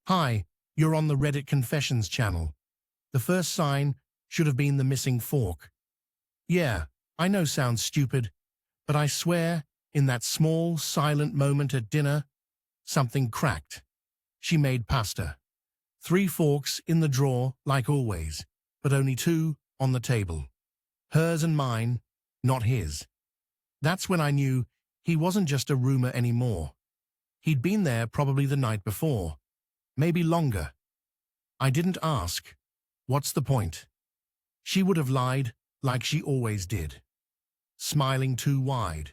Hi, you're on the Reddit Confessions channel. The first sign should have been the missing fork. Yeah, I know sounds stupid, but I swear, in that small, silent moment at dinner, something cracked. She made pasta. 3 forks in the drawer, like always, but only 2 on the table. Hers and mine, not his. That's when I knew he wasn't just a rumor anymore. He'd been there probably the night before, maybe longer. I didn't ask. What's the point? She would have lied like she always did. Smiling too wide,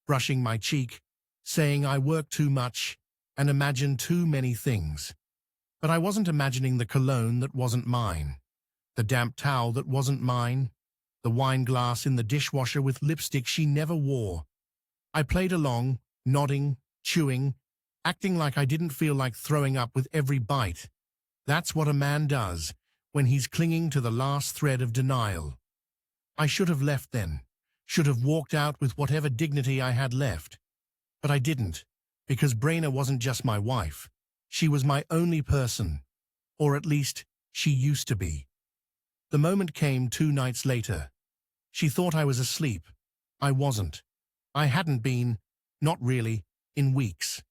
brushing my cheek, saying I work too much and imagine too many things. But I wasn't imagining the cologne that wasn't mine, the damp towel that wasn't mine, the wine glass in the dishwasher with lipstick she never wore. I played along, nodding, chewing, acting like I didn't feel like throwing up with every bite. That's what a man does when he's clinging to the last thread of denial. I should have left then, should have walked out with whatever dignity I had left. But I didn't, because Brenna wasn't just my wife. She was my only person, or at least she used to be. The moment came 2 nights later. She thought I was asleep. I wasn't. I hadn't been, not really, in weeks.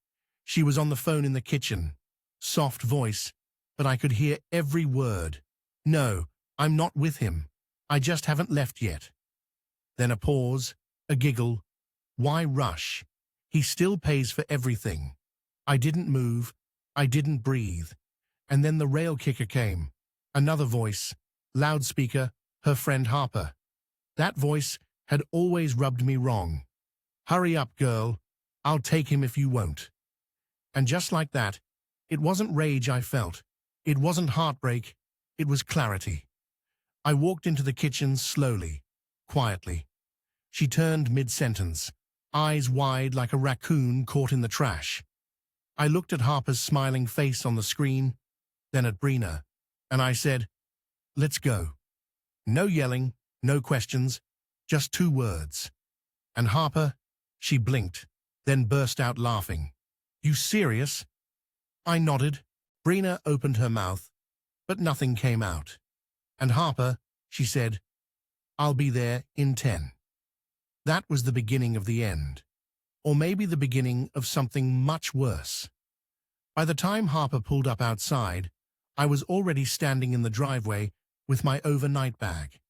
She was on the phone in the kitchen, soft voice, but I could hear every word. No, I'm not with him. I just haven't left yet. Then a pause, a giggle. Why rush? He still pays for everything. I didn't move. I didn't breathe. And then the rail kicker came. Another voice, loudspeaker, her friend Harper. That voice had always rubbed me wrong. Hurry up, girl. I'll take him if you won't. And just like that, it wasn't rage I felt. It wasn't heartbreak. It was clarity. I walked into the kitchen slowly, quietly. She turned mid-sentence, eyes wide like a raccoon caught in the trash. I looked at Harper's smiling face on the screen, then at Brenna, and I said, "Let's go." No yelling, no questions, just 2 words. And Harper, she blinked, then burst out laughing. "You serious?" I nodded. Brenna opened her mouth, but nothing came out. And Harper, she said, "I'll be there in 10. That was the beginning of the end. Or maybe the beginning of something much worse. By the time Harper pulled up outside, I was already standing in the driveway with my overnight bag.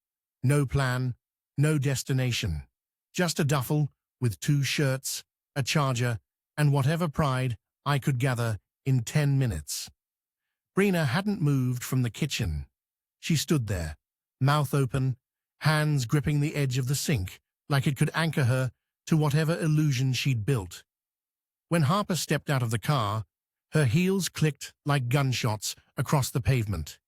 No plan, no destination. Just a duffel with 2 shirts, a charger, and whatever pride I could gather in 10 minutes. Brenna hadn't moved from the kitchen. She stood there, mouth open, hands gripping the edge of the sink, like it could anchor her to whatever illusion she'd built. When Harper stepped out of the car, her heels clicked like gunshots across the pavement.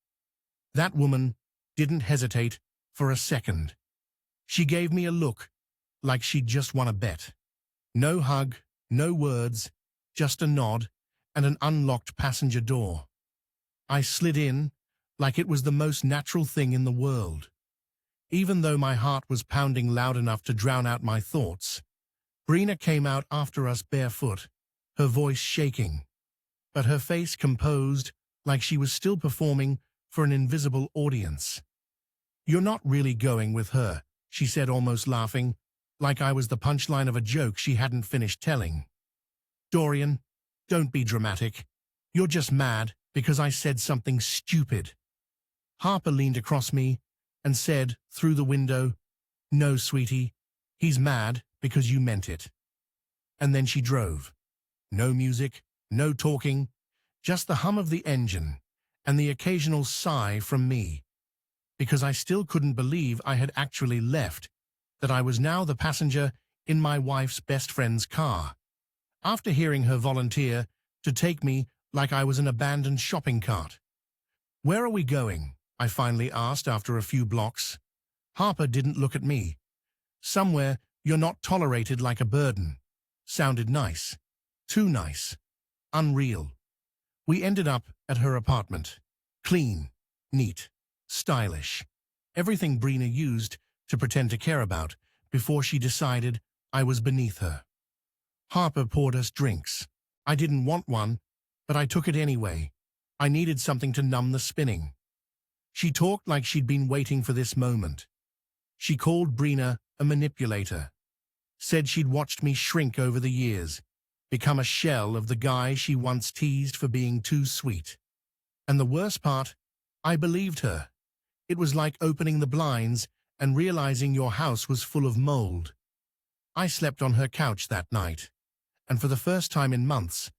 That woman didn't hesitate for a second. She gave me a look, like she'd just won a bet. No hug, no words, just a nod and an unlocked passenger door. I slid in, like it was the most natural thing in the world. Even though my heart was pounding loud enough to drown out my thoughts, Brenna came out after us barefoot, her voice shaking, but her face composed like she was still performing for an invisible audience. "You're not really going with her," she said, almost laughing, like I was the punchline of a joke she hadn't finished telling. "Dorian, don't be dramatic. You're just mad because I said something stupid." Harper leaned across me and said through the window, "No, sweetie, he's mad because you meant it." And then she drove. No music, no talking, just the hum of the engine and the occasional sigh from me, because I still couldn't believe I had actually left, that I was now the passenger in my wife's best friend's car. After hearing her volunteer to take me like I was an abandoned shopping cart. "Where are we going?" I finally asked after a few blocks. Harper didn't look at me. "Somewhere you're not tolerated like a burden." Sounded nice. Too nice. Unreal. We ended up at her apartment. Clean, neat, stylish. Everything Brenna used to pretend to care about before she decided I was beneath her. Harper poured us drinks. I didn't want one, but I took it anyway. I needed something to numb the spinning. She talked like she'd been waiting for this moment. She called Brina a manipulator, said she'd watched me shrink over the years, become a shell of the guy she once teased for being too sweet. And the worst part, I believed her. It was like opening the blinds and realizing your house was full of mold. I slept on her couch that night, and for the first time in months,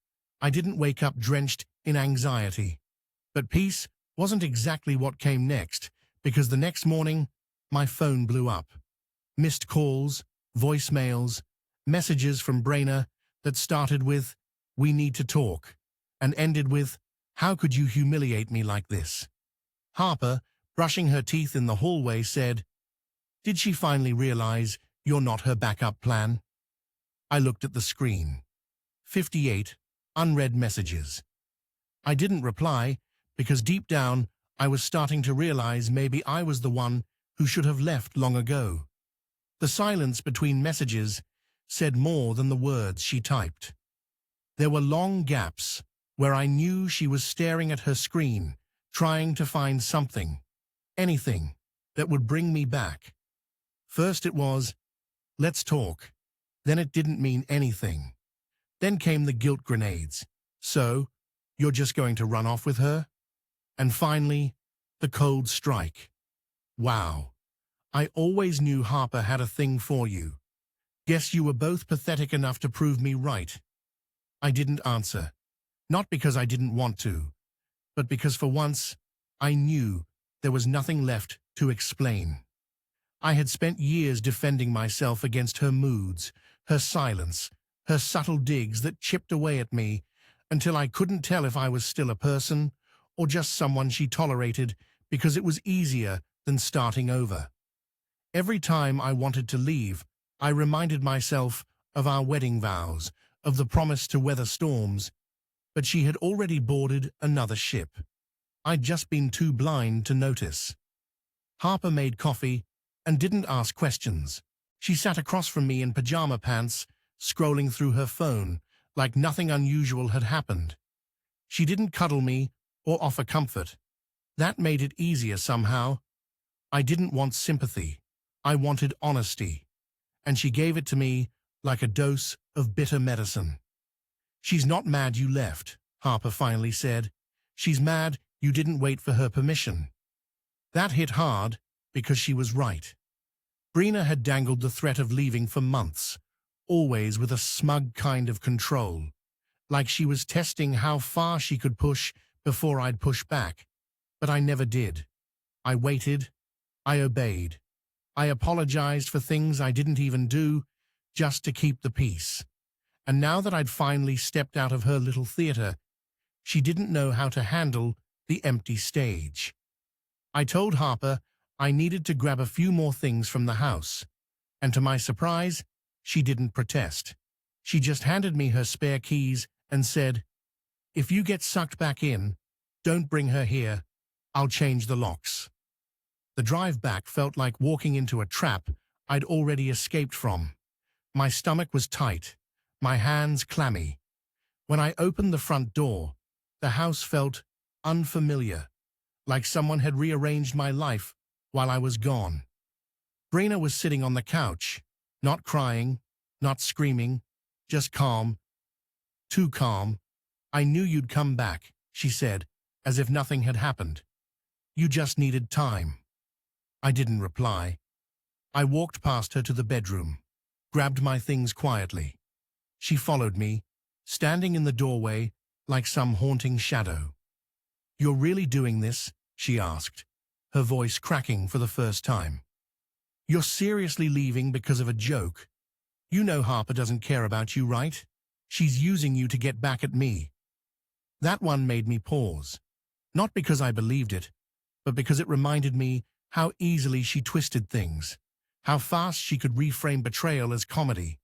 I didn't wake up drenched in anxiety. But peace wasn't exactly what came next, because the next morning, my phone blew up. Missed calls, voicemails, messages from Brina that started with, "We need to talk," and ended with, "How could you humiliate me like this?" Harper, brushing her teeth in the hallway, said, "Did she finally realize you're not her backup plan?" I looked at the screen. 58 unread messages. I didn't reply because deep down I was starting to realize maybe I was the one who should have left long ago. The silence between messages said more than the words she typed. There were long gaps where I knew she was staring at her screen, trying to find something, anything, that would bring me back. First it was, "Let's talk." Then it didn't mean anything. Then came the guilt grenades. "So, you're just going to run off with her?" And finally, the cold strike. "Wow. I always knew Harper had a thing for you. Guess you were both pathetic enough to prove me right." I didn't answer. Not because I didn't want to, but because for once, I knew there was nothing left to explain. I had spent years defending myself against her moods, her silence, her subtle digs that chipped away at me until I couldn't tell if I was still a person or just someone she tolerated because it was easier than starting over. Every time I wanted to leave, I reminded myself of our wedding vows, of the promise to weather storms, but she had already boarded another ship. I'd just been too blind to notice. Harper made coffee and didn't ask questions. She sat across from me in pajama pants, scrolling through her phone, like nothing unusual had happened. She didn't cuddle me or offer comfort. That made it easier somehow. I didn't want sympathy. I wanted honesty. And she gave it to me like a dose of bitter medicine. "She's not mad you left," Harper finally said. "She's mad you didn't wait for her permission." That hit hard because she was right. Brina had dangled the threat of leaving for months, always with a smug kind of control, like she was testing how far she could push before I'd push back. But I never did. I waited. I obeyed. I apologized for things I didn't even do, just to keep the peace. And now that I'd finally stepped out of her little theater, she didn't know how to handle the empty stage. I told Harper I needed to grab a few more things from the house, and to my surprise, she didn't protest. She just handed me her spare keys and said, "If you get sucked back in, don't bring her here. I'll change the locks." The drive back felt like walking into a trap I'd already escaped from. My stomach was tight, my hands clammy. When I opened the front door, the house felt unfamiliar, like someone had rearranged my life while I was gone. Brina was sitting on the couch, not crying, not screaming, just calm. Too calm. "I knew you'd come back," she said, as if nothing had happened. "You just needed time." I didn't reply. I walked past her to the bedroom, grabbed my things quietly. She followed me, standing in the doorway like some haunting shadow. "You're really doing this?" she asked, her voice cracking for the first time. "You're seriously leaving because of a joke? You know Harper doesn't care about you, right? She's using you to get back at me." That one made me pause, not because I believed it, but because it reminded me how easily she twisted things, how fast she could reframe betrayal as comedy.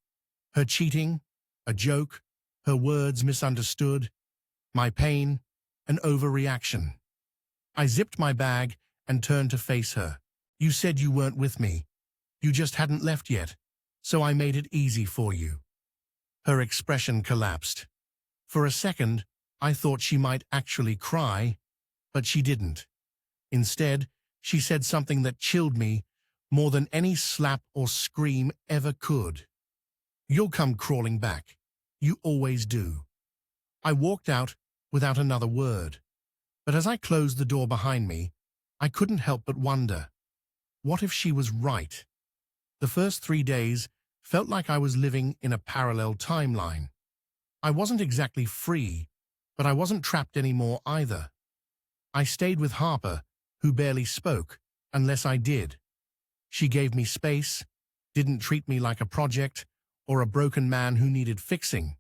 Her cheating, a joke, her words misunderstood, my pain, an overreaction. I zipped my bag and turned to face her. "You said you weren't with me. You just hadn't left yet, so I made it easy for you." Her expression collapsed. For a second, I thought she might actually cry, but she didn't. Instead, she said something that chilled me more than any slap or scream ever could. "You'll come crawling back. You always do." I walked out without another word, but as I closed the door behind me, I couldn't help but wonder, what if she was right? The first 3 days felt like I was living in a parallel timeline. I wasn't exactly free, but I wasn't trapped anymore either. I stayed with Harper, who barely spoke, unless I did. She gave me space, didn't treat me like a project or a broken man who needed fixing.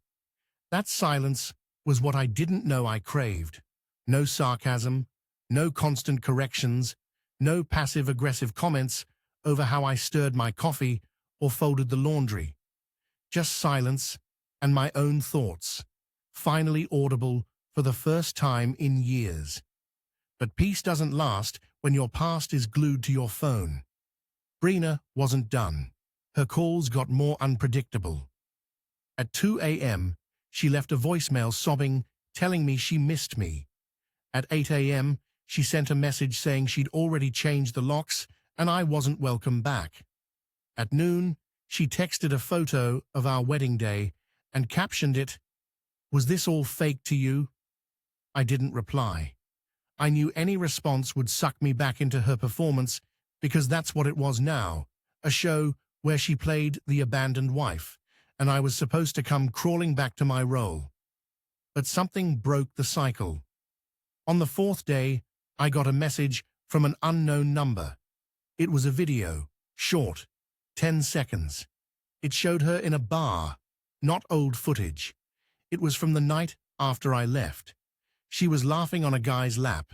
That silence was what I didn't know I craved. No sarcasm, no constant corrections, no passive-aggressive comments over how I stirred my coffee or folded the laundry. Just silence and my own thoughts, finally audible for the first time in years. But peace doesn't last when your past is glued to your phone. Brina wasn't done. Her calls got more unpredictable. At 2 a.m., she left a voicemail sobbing, telling me she missed me. At 8 a.m., she sent a message saying she'd already changed the locks and I wasn't welcome back. At noon, she texted a photo of our wedding day and captioned it, "Was this all fake to you?" I didn't reply. I knew any response would suck me back into her performance because that's what it was now, a show where she played the abandoned wife, and I was supposed to come crawling back to my role. But something broke the cycle. On the fourth day, I got a message from an unknown number. It was a video, short, 10 seconds. It showed her in a bar, not old footage. It was from the night after I left. She was laughing on a guy's lap.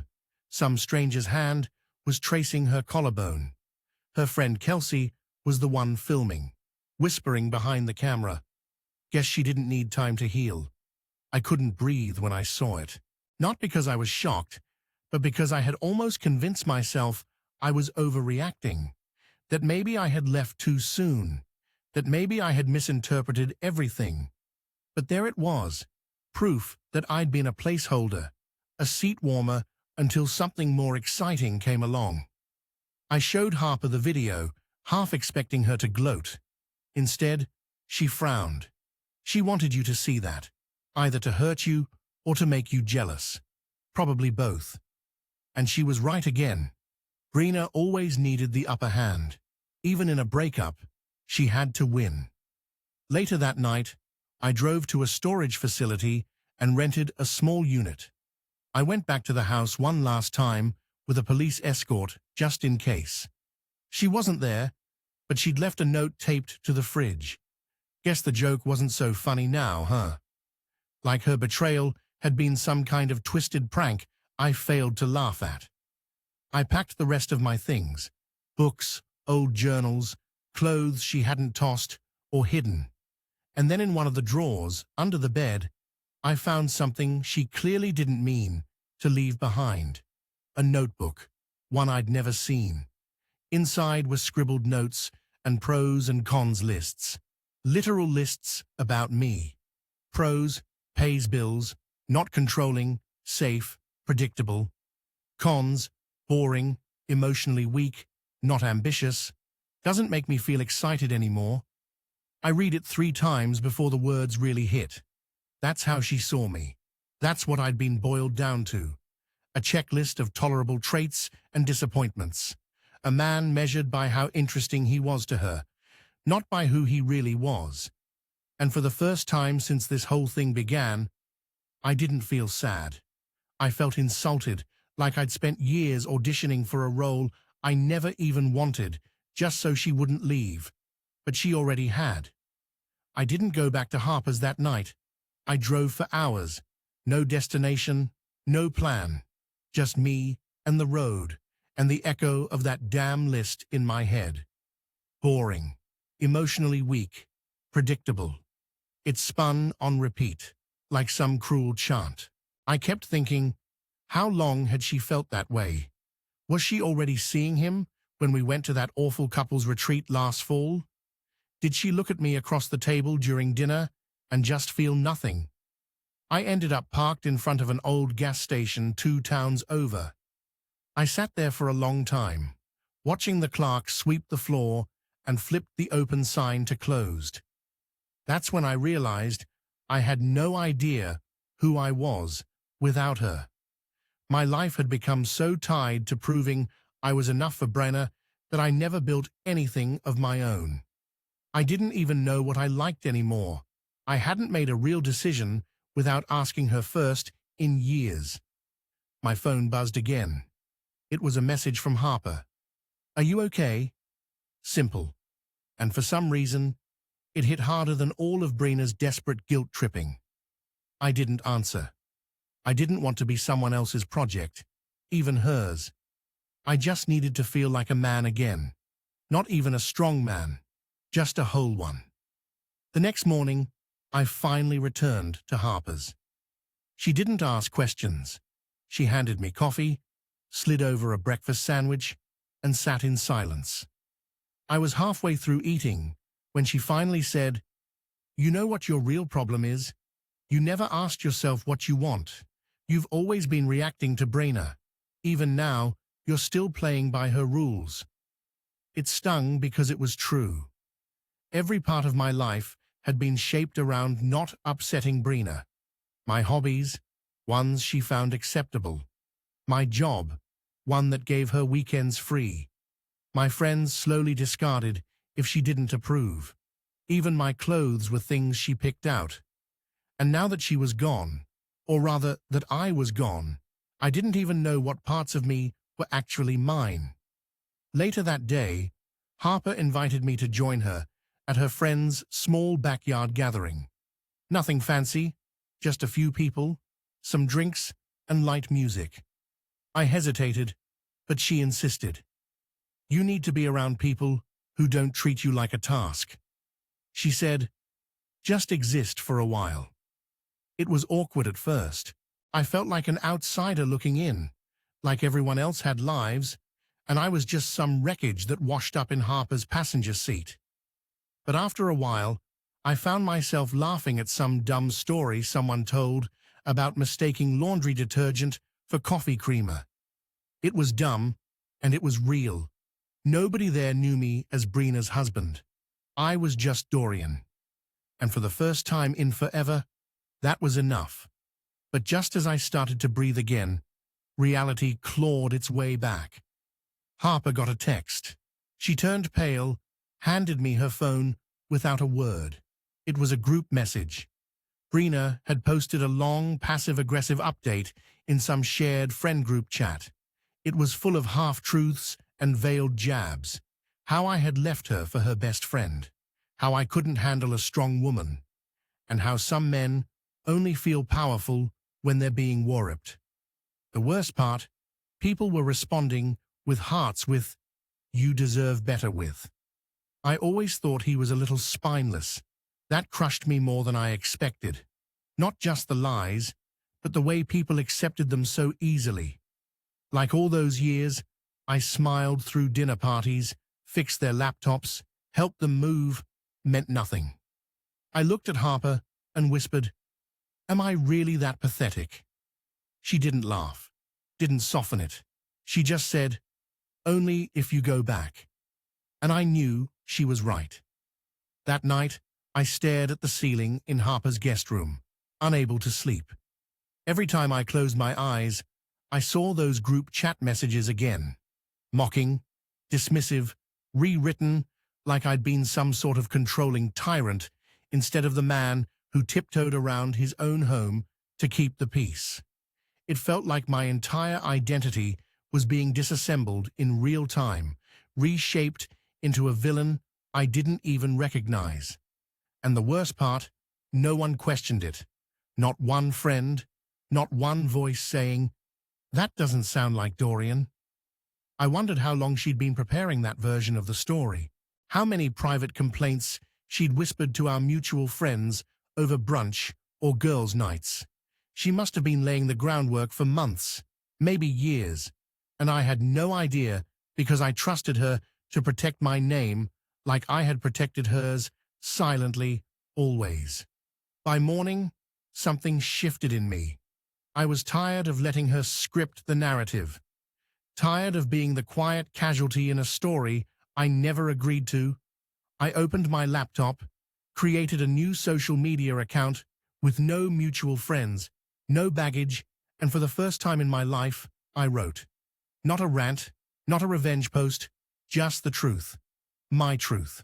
Some stranger's hand was tracing her collarbone. Her friend Kelsey was the one filming, whispering behind the camera. Guess she didn't need time to heal. I couldn't breathe when I saw it. Not because I was shocked, but because I had almost convinced myself I was overreacting, that maybe I had left too soon, that maybe I had misinterpreted everything. But there it was, proof that I'd been a placeholder, a seat warmer until something more exciting came along. I showed Harper the video, half expecting her to gloat. Instead, she frowned. She wanted you to see that, either to hurt you or to make you jealous. Probably both. And she was right again. Brina always needed the upper hand. Even in a breakup, she had to win. Later that night, I drove to a storage facility and rented a small unit. I went back to the house one last time with a police escort just in case. She wasn't there, but she'd left a note taped to the fridge. Guess the joke wasn't so funny now, huh? Like her betrayal had been some kind of twisted prank I failed to laugh at. I packed the rest of my things, books, old journals, clothes she hadn't tossed or hidden. And then in one of the drawers, under the bed, I found something she clearly didn't mean to leave behind. A notebook, one I'd never seen. Inside were scribbled notes and pros and cons lists. Literal lists about me. Pros, pays bills, not controlling, safe, predictable. Cons, boring, emotionally weak, not ambitious. Doesn't make me feel excited anymore. I read it 3 times before the words really hit. That's how she saw me. That's what I'd been boiled down to. A checklist of tolerable traits and disappointments. A man measured by how interesting he was to her, not by who he really was. And for the first time since this whole thing began, I didn't feel sad. I felt insulted, like I'd spent years auditioning for a role I never even wanted, just so she wouldn't leave. But she already had. I didn't go back to Harper's that night. I drove for hours. No destination, no plan. Just me and the road, and the echo of that damn list in my head. Boring, emotionally weak, predictable. It spun on repeat, like some cruel chant. I kept thinking, how long had she felt that way? Was she already seeing him when we went to that awful couples retreat last fall? Did she look at me across the table during dinner and just feel nothing? I ended up parked in front of an old gas station 2 towns over. I sat there for a long time, watching the clerk sweep the floor and flip the open sign to closed. That's when I realized I had no idea who I was without her. My life had become so tied to proving I was enough for Brenna that I never built anything of my own. I didn't even know what I liked anymore. I hadn't made a real decision without asking her first in years. My phone buzzed again. It was a message from Harper. "Are you okay?" Simple. And for some reason, it hit harder than all of Brina's desperate guilt-tripping. I didn't answer. I didn't want to be someone else's project, even hers. I just needed to feel like a man again. Not even a strong man, just a whole one. The next morning, I finally returned to Harper's. She didn't ask questions. She handed me coffee, slid over a breakfast sandwich, and sat in silence. I was halfway through eating when she finally said, "You know what your real problem is? You never asked yourself what you want. You've always been reacting to Brina. Even now, you're still playing by her rules." It stung because it was true. Every part of my life had been shaped around not upsetting Brina. My hobbies, ones she found acceptable. My job, one that gave her weekends free. My friends slowly discarded if she didn't approve. Even my clothes were things she picked out. And now that she was gone, or rather that I was gone, I didn't even know what parts of me were actually mine. Later that day, Harper invited me to join her at her friend's small backyard gathering. Nothing fancy, just a few people, some drinks, and light music. I hesitated, but she insisted. "You need to be around people who don't treat you like a task." She said, "Just exist for a while." It was awkward at first. I felt like an outsider looking in, like everyone else had lives, and I was just some wreckage that washed up in Harper's passenger seat. But after a while, I found myself laughing at some dumb story someone told about mistaking laundry detergent for coffee creamer. It was dumb, and it was real. Nobody there knew me as Brina's husband. I was just Dorian. And for the first time in forever, that was enough. But just as I started to breathe again, reality clawed its way back. Harper got a text. She turned pale, handed me her phone without a word. It was a group message. Brina had posted a long, passive-aggressive update in some shared friend group chat. It was full of half-truths and veiled jabs. How I had left her for her best friend. How I couldn't handle a strong woman. And how some men only feel powerful when they're being warped. The worst part, people were responding with hearts with, "You deserve better" with. I always thought he was a little spineless. That crushed me more than I expected. Not just the lies, but the way people accepted them so easily. Like all those years, I smiled through dinner parties, fixed their laptops, helped them move, meant nothing. I looked at Harper and whispered, "Am I really that pathetic?" She didn't laugh, didn't soften it. She just said, "Only if you go back." And I knew she was right. That night, I stared at the ceiling in Harper's guest room, unable to sleep. Every time I closed my eyes, I saw those group chat messages again. Mocking, dismissive, rewritten, like I'd been some sort of controlling tyrant instead of the man who tiptoed around his own home to keep the peace. It felt like my entire identity was being disassembled in real time, reshaped into a villain I didn't even recognize. And the worst part, no one questioned it. Not one friend, not one voice saying, "That doesn't sound like Dorian." I wondered how long she'd been preparing that version of the story, how many private complaints she'd whispered to our mutual friends over brunch or girls' nights. She must have been laying the groundwork for months, maybe years, and I had no idea because I trusted her to protect my name like I had protected hers, silently, always. By morning, something shifted in me. I was tired of letting her script the narrative, tired of being the quiet casualty in a story I never agreed to. I opened my laptop, created a new social media account with no mutual friends, no baggage, and for the first time in my life, I wrote. Not a rant, not a revenge post, just the truth. My truth.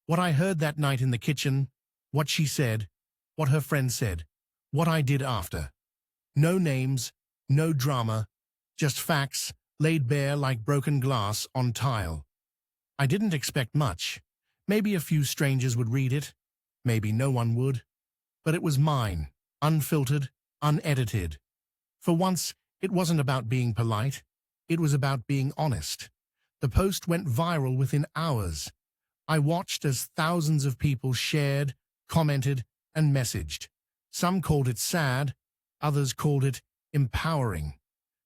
What I heard that night in the kitchen, what she said, what her friend said, what I did after. No names, no drama, just facts laid bare like broken glass on tile. I didn't expect much. Maybe a few strangers would read it, maybe no one would. But it was mine, unfiltered, unedited. For once, it wasn't about being polite. It was about being honest. The post went viral within hours. I watched as thousands of people shared, commented, and messaged. Some called it sad, others called it empowering.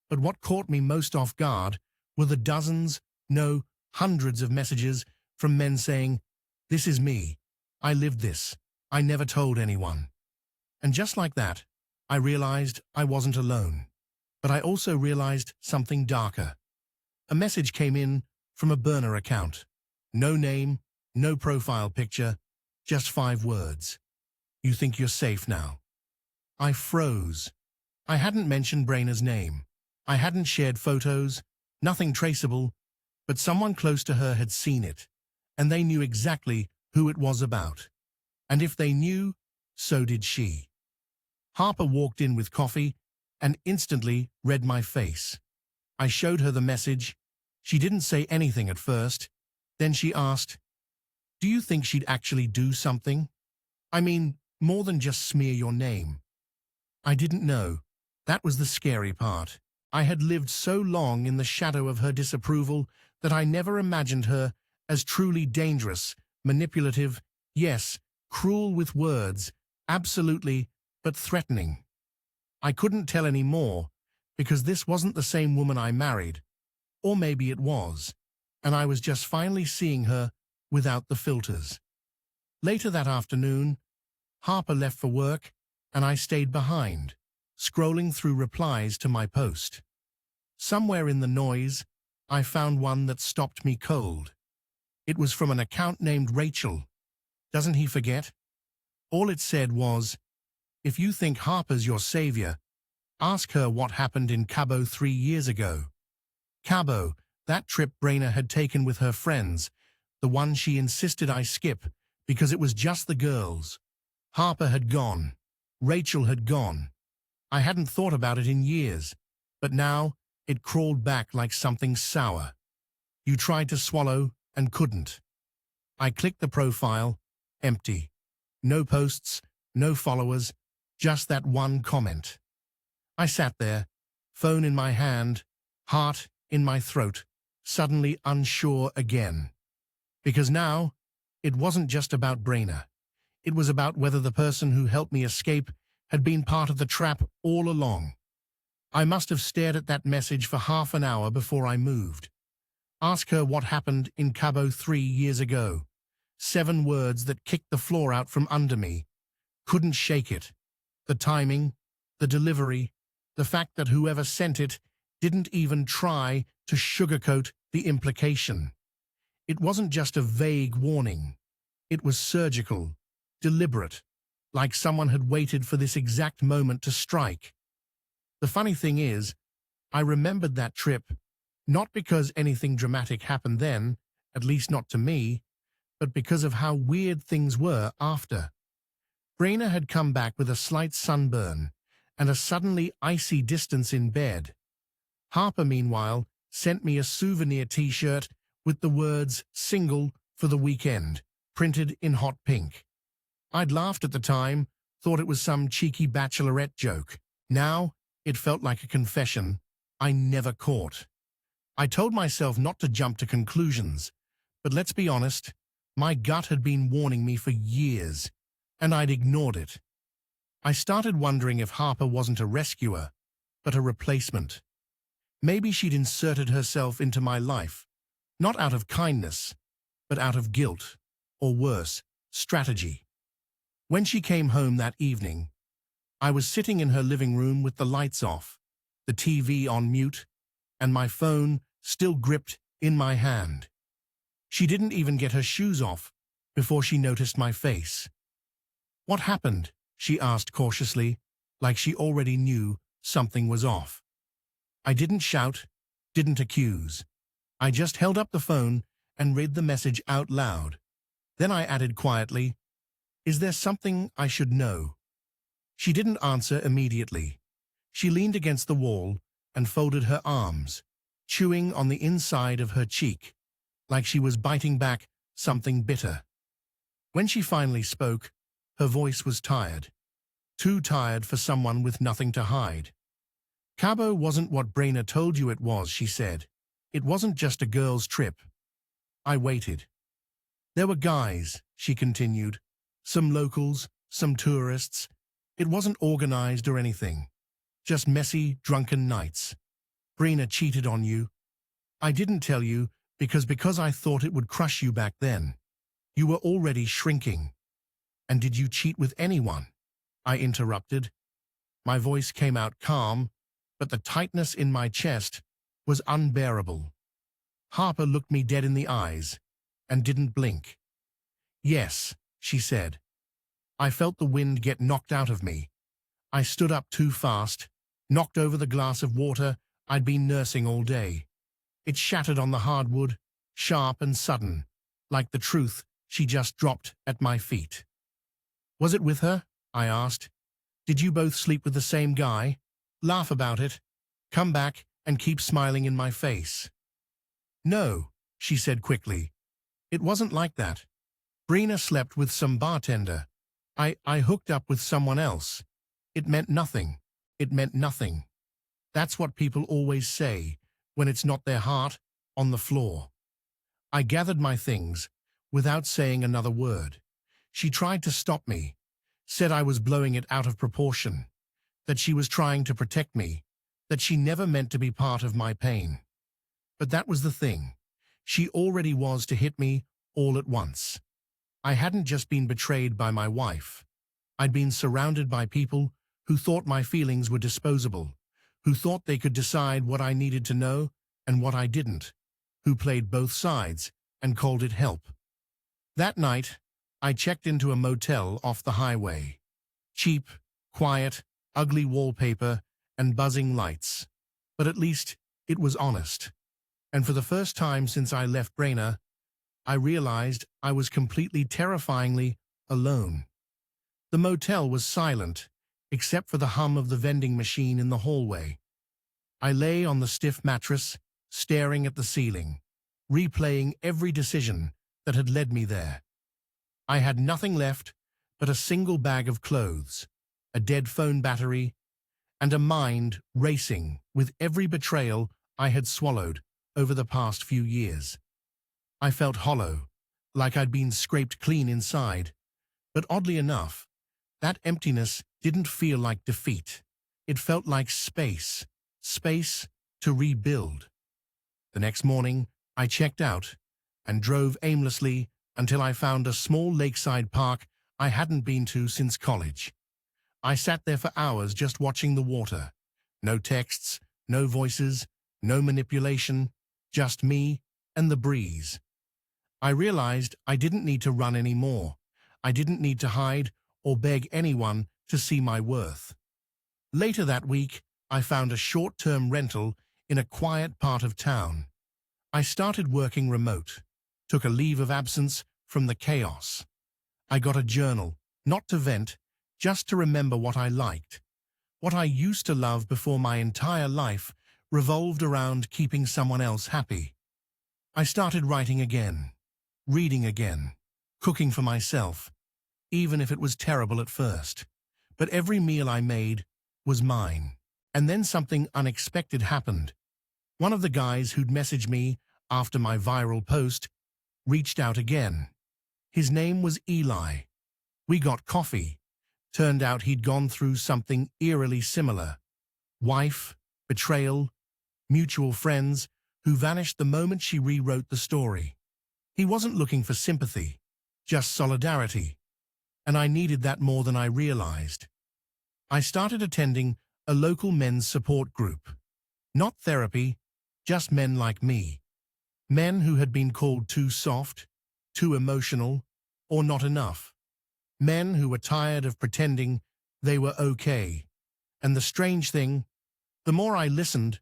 But what caught me most off guard were the dozens, no, hundreds of messages from men saying, "This is me. I lived this. I never told anyone." And just like that, I realized I wasn't alone. But I also realized something darker. A message came in from a burner account. No name, no profile picture, just 5 words. "You think you're safe now." I froze. I hadn't mentioned Brayna's name. I hadn't shared photos, nothing traceable, but someone close to her had seen it, and they knew exactly who it was about. And if they knew, so did she. Harper walked in with coffee and instantly read my face. I showed her the message. She didn't say anything at first. Then she asked, "Do you think she'd actually do something? I mean, more than just smear your name?" I didn't know. That was the scary part. I had lived so long in the shadow of her disapproval that I never imagined her as truly dangerous, manipulative, yes, cruel with words, absolutely, but threatening. I couldn't tell any more, because this wasn't the same woman I married. Or maybe it was, and I was just finally seeing her without the filters. Later that afternoon, Harper left for work, and I stayed behind, scrolling through replies to my post. Somewhere in the noise, I found one that stopped me cold. It was from an account named Rachel. Doesn't he forget? All it said was, "If you think Harper's your savior, ask her what happened in Cabo 3 years ago." Cabo, that trip Brayna had taken with her friends, the one she insisted I skip because it was just the girls. Harper had gone. Rachel had gone. I hadn't thought about it in years, but now it crawled back like something sour. You tried to swallow and couldn't. I clicked the profile, empty. No posts, no followers, just that one comment. I sat there, phone in my hand, heart in my throat, suddenly unsure again. Because now, it wasn't just about Brayna. It was about whether the person who helped me escape had been part of the trap all along. I must have stared at that message for half an hour before I moved. Ask her what happened in Cabo 3 years ago. 7 words that kicked the floor out from under me. Couldn't shake it. The timing, the delivery, the fact that whoever sent it didn't even try to sugarcoat the implication. It wasn't just a vague warning. It was surgical, deliberate, like someone had waited for this exact moment to strike. The funny thing is, I remembered that trip, not because anything dramatic happened then, at least not to me, but because of how weird things were after. Brayna had come back with a slight sunburn and a suddenly icy distance in bed. Harper, meanwhile, sent me a souvenir t-shirt with the words "single for the weekend" printed in hot pink. I'd laughed at the time, thought it was some cheeky bachelorette joke. Now, it felt like a confession I never caught. I told myself not to jump to conclusions, but let's be honest, my gut had been warning me for years, and I'd ignored it. I started wondering if Harper wasn't a rescuer, but a replacement. Maybe she'd inserted herself into my life, not out of kindness, but out of guilt, or worse, strategy. When she came home that evening, I was sitting in her living room with the lights off, the TV on mute, and my phone still gripped in my hand. She didn't even get her shoes off before she noticed my face. "What happened?" she asked cautiously, like she already knew something was off. I didn't shout, didn't accuse. I just held up the phone and read the message out loud. Then I added quietly, "Is there something I should know?" She didn't answer immediately. She leaned against the wall and folded her arms, chewing on the inside of her cheek, like she was biting back something bitter. When she finally spoke, her voice was tired. Too tired for someone with nothing to hide. "Cabo wasn't what Brainer told you it was," she said. "It wasn't just a girl's trip." I waited. "There were guys," she continued. "Some locals, some tourists. It wasn't organized or anything. Just messy, drunken nights. Brainer cheated on you. I didn't tell you because I thought it would crush you back then. You were already shrinking." "And did you cheat with anyone?" I interrupted. My voice came out calm, but the tightness in my chest was unbearable. Harper looked me dead in the eyes and didn't blink. "Yes," she said. I felt the wind get knocked out of me. I stood up too fast, knocked over the glass of water I'd been nursing all day. It shattered on the hardwood, sharp and sudden, like the truth she just dropped at my feet. "Was it with her?" I asked. "Did you both sleep with the same guy? Laugh about it. Come back and keep smiling in my face." "No," she said quickly. "It wasn't like that. Brina slept with some bartender. I hooked up with someone else. It meant nothing. It meant nothing." That's what people always say when it's not their heart on the floor. I gathered my things without saying another word. She tried to stop me, said I was blowing it out of proportion, that she was trying to protect me, that she never meant to be part of my pain. But that was the thing. She already was to hit me all at once. I hadn't just been betrayed by my wife. I'd been surrounded by people who thought my feelings were disposable, who thought they could decide what I needed to know and what I didn't, who played both sides and called it help. That night, I checked into a motel off the highway. Cheap, quiet, ugly wallpaper, and buzzing lights. But at least it was honest. And for the first time since I left Brainer, I realized I was completely terrifyingly alone. The motel was silent, except for the hum of the vending machine in the hallway. I lay on the stiff mattress, staring at the ceiling, replaying every decision that had led me there. I had nothing left but a single bag of clothes, a dead phone battery, and a mind racing with every betrayal I had swallowed over the past few years. I felt hollow, like I'd been scraped clean inside, but oddly enough, that emptiness didn't feel like defeat. It felt like space to rebuild. The next morning, I checked out and drove aimlessly until I found a small lakeside park I hadn't been to since college. I sat there for hours just watching the water. No texts, no voices, no manipulation, just me and the breeze. I realized I didn't need to run anymore. I didn't need to hide or beg anyone to see my worth. Later that week, I found a short-term rental in a quiet part of town. I started working remote, took a leave of absence from the chaos. I got a journal, not to vent, just to remember what I liked, what I used to love before my entire life revolved around keeping someone else happy. I started writing again, reading again, cooking for myself, even if it was terrible at first. But every meal I made was mine. And then something unexpected happened. One of the guys who'd messaged me after my viral post reached out again. His name was Eli. We got coffee. Turned out he'd gone through something eerily similar. Wife, betrayal, mutual friends who vanished the moment she rewrote the story. He wasn't looking for sympathy, just solidarity. And I needed that more than I realized. I started attending a local men's support group. Not therapy, just men like me. Men who had been called too soft, too emotional, or not enough. Men who were tired of pretending they were okay. And the strange thing, the more I listened,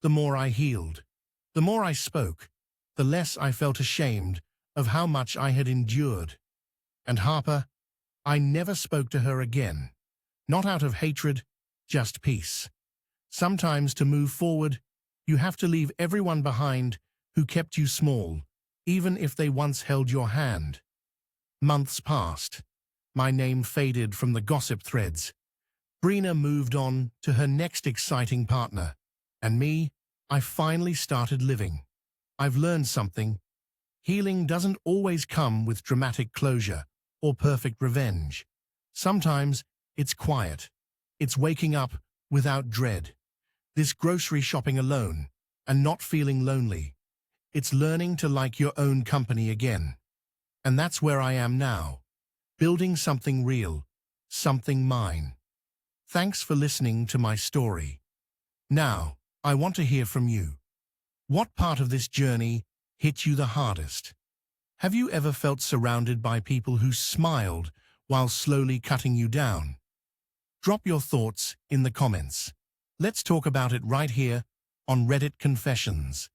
the more I healed. The more I spoke, the less I felt ashamed of how much I had endured. And Harper, I never spoke to her again. Not out of hatred, just peace. Sometimes to move forward, you have to leave everyone behind who kept you small, even if they once held your hand. Months passed. My name faded from the gossip threads. Brina moved on to her next exciting partner. And me, I finally started living. I've learned something. Healing doesn't always come with dramatic closure or perfect revenge. Sometimes it's quiet. It's waking up without dread. This grocery shopping alone and not feeling lonely. It's learning to like your own company again. And that's where I am now, building something real, something mine. Thanks for listening to my story. Now, I want to hear from you. What part of this journey hit you the hardest? Have you ever felt surrounded by people who smiled while slowly cutting you down? Drop your thoughts in the comments. Let's talk about it right here on Reddit Confessions.